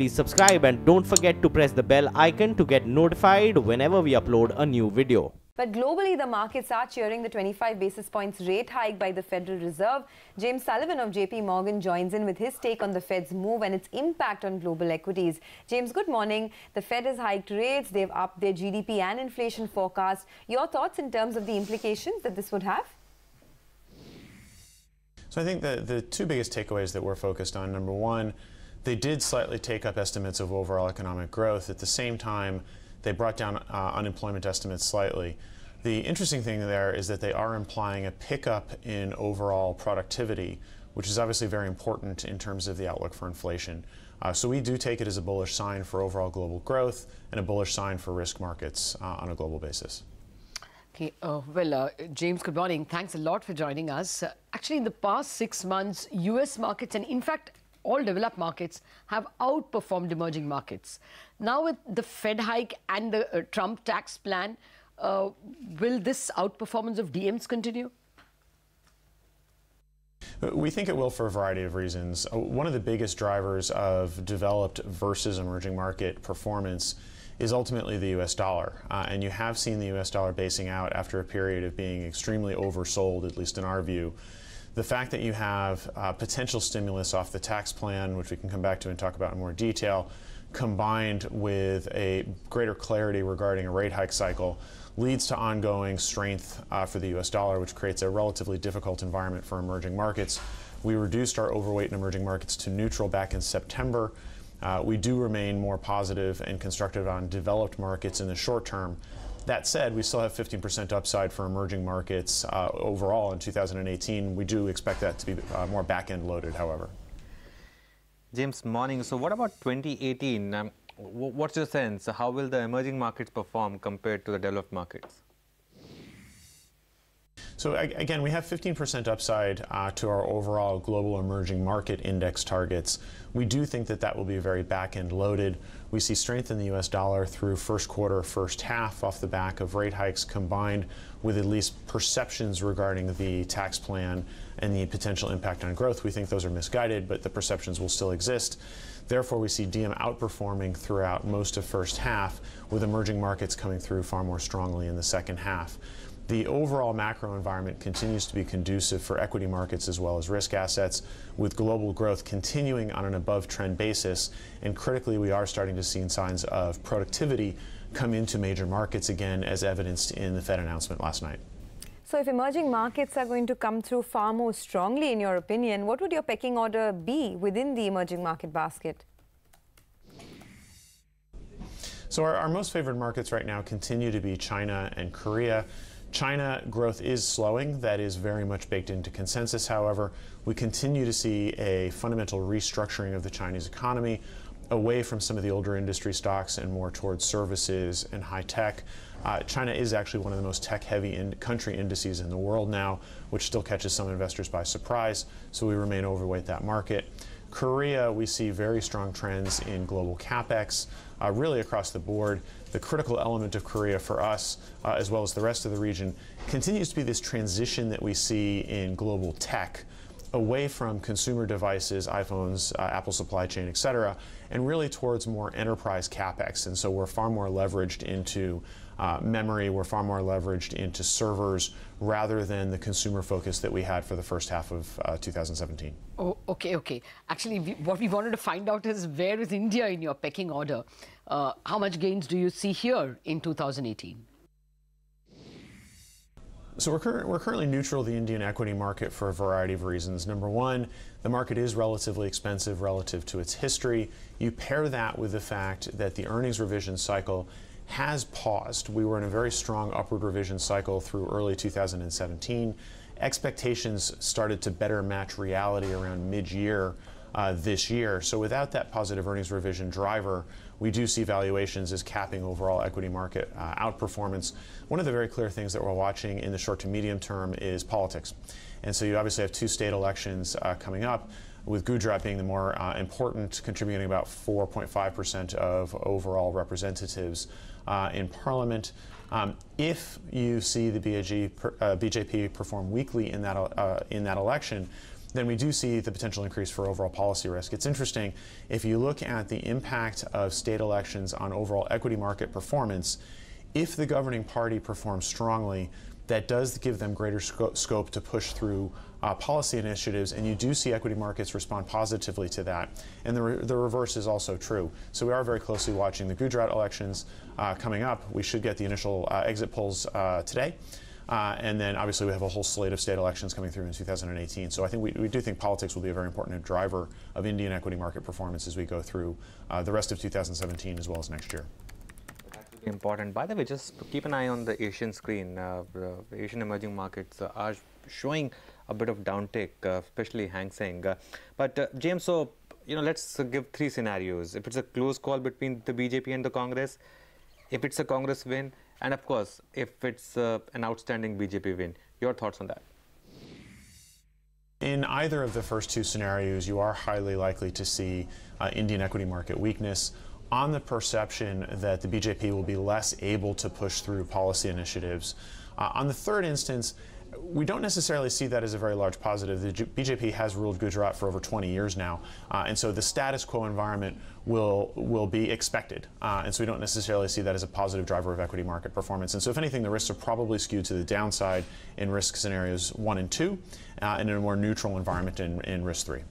please subscribe and don't forget to press the bell icon to get notified whenever we upload a new video. But globally, the markets are cheering the 25 basis points rate hike by the Federal Reserve. James Sullivan of JPMorgan joins in with his take on the Fed's move and its impact on global equities. James, good morning. The Fed has hiked rates. They've upped their GDP and inflation forecast. Your thoughts in terms of the implications that this would have? So I think the two biggest takeaways that we're focused on, number one, they did slightly take up estimates of overall economic growth. At the same time, they brought down unemployment estimates slightly. The interesting thing there is that they are implying a pickup in overall productivity, which is obviously very important in terms of the outlook for inflation. So we do take it as a bullish sign for overall global growth and a bullish sign for risk markets on a global basis. Okay, James, good morning. Thanks a lot for joining us. Actually, in the past 6 months, US markets and in fact, all developed markets have outperformed emerging markets. Now with the Fed hike and the Trump tax plan, will this outperformance of DMs continue? We think it will for a variety of reasons. One of the biggest drivers of developed versus emerging market performance is ultimately the US dollar. And you have seen the US dollar basing out after a period of being extremely oversold, at least in our view. The fact that you have potential stimulus off the tax plan, which we can come back to and talk about in more detail, combined with a greater clarity regarding a rate hike cycle, leads to ongoing strength for the US dollar, which creates a relatively difficult environment for emerging markets. We reduced our overweight in emerging markets to neutral back in September. We do remain more positive and constructive on developed markets in the short term. That said, we still have 15% upside for emerging markets overall in 2018. We do expect that to be more back-end loaded, however. James, morning. So what about 2018? What's your sense? How will the emerging markets perform compared to the developed markets? So again, we have 15% upside to our overall global emerging market index targets. We do think that that will be very back-end loaded. We see strength in the US dollar through first quarter, first half off the back of rate hikes combined with at least perceptions regarding the tax plan and the potential impact on growth. We think those are misguided, but the perceptions will still exist. Therefore, we see DM outperforming throughout most of first half, with emerging markets coming through far more strongly in the second half. The overall macro environment continues to be conducive for equity markets as well as risk assets, with global growth continuing on an above-trend basis. And critically, we are starting to see signs of productivity come into major markets again, as evidenced in the Fed announcement last night. So if emerging markets are going to come through far more strongly, in your opinion, what would your pecking order be within the emerging market basket? So our most favored markets right now continue to be China and Korea. China growth is slowing. That is very much baked into consensus. However, we continue to see a fundamental restructuring of the Chinese economy away from some of the older industry stocks and more towards services and high tech. China is actually one of the most tech-heavy country indices in the world now, which still catches some investors by surprise, so we remain overweight that market. Korea, we see very strong trends in global capex, really across the board. The critical element of Korea for us, as well as the rest of the region, continues to be this transition that we see in global tech away from consumer devices, iPhones, Apple supply chain, et cetera, and really towards more enterprise capex. And so we're far more leveraged into memory, we're far more leveraged into servers rather than the consumer focus that we had for the first half of 2017. Oh, okay. Actually, what we wanted to find out is where is India in your pecking order? How much gains do you see here in 2018? So we're currently neutral to the Indian equity market for a variety of reasons. Number one, the market is relatively expensive relative to its history. You pair that with the fact that the earnings revision cycle has paused. We were in a very strong upward revision cycle through early 2017. Expectations started to better match reality around mid-year this year. So without that positive earnings revision driver, we do see valuations as capping overall equity market outperformance. One of the very clear things that we're watching in the short to medium term is politics. And so you obviously have two state elections coming up, with Gujarat being the more important, contributing about 4.5% of overall representatives in Parliament. If you see the BJP perform weakly in that election, then we do see the potential increase for overall policy risk. It's interesting, if you look at the impact of state elections on overall equity market performance, if the governing party performs strongly, that does give them greater scope to push through policy initiatives, and you do see equity markets respond positively to that. And the reverse is also true. So we are very closely watching the Gujarat elections coming up. We should get the initial exit polls today. And then obviously we have a whole slate of state elections coming through in 2018. So I think we do think politics will be a very important driver of Indian equity market performance as we go through the rest of 2017 as well as next year. Important. By the way, just keep an eye on the Asian screen. The Asian emerging markets are showing a bit of downtick, especially Hang Seng. But James, so let's give three scenarios. If it's a close call between the BJP and the Congress, if it's a Congress win, and of course, if it's an outstanding BJP win. Your thoughts on that? In either of the first two scenarios, you are highly likely to see Indian equity market weakness on the perception that the BJP will be less able to push through policy initiatives. On the third instance, we don't necessarily see that as a very large positive. The BJP has ruled Gujarat for over 20 years now, and so the status quo environment will be expected. And so we don't necessarily see that as a positive driver of equity market performance. And so if anything, the risks are probably skewed to the downside in risk scenarios 1 and 2, and in a more neutral environment in risk 3.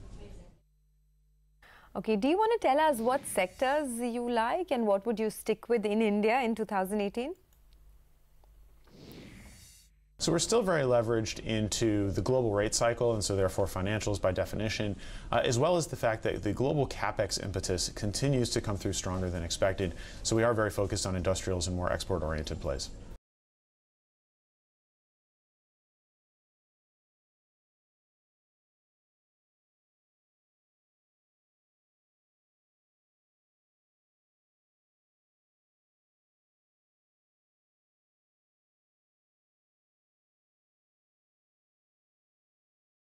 Okay, do you want to tell us what sectors you like and what would you stick with in India in 2018? So we're still very leveraged into the global rate cycle, and so therefore financials by definition, as well as the fact that the global capex impetus continues to come through stronger than expected. So we are very focused on industrials and more export-oriented plays.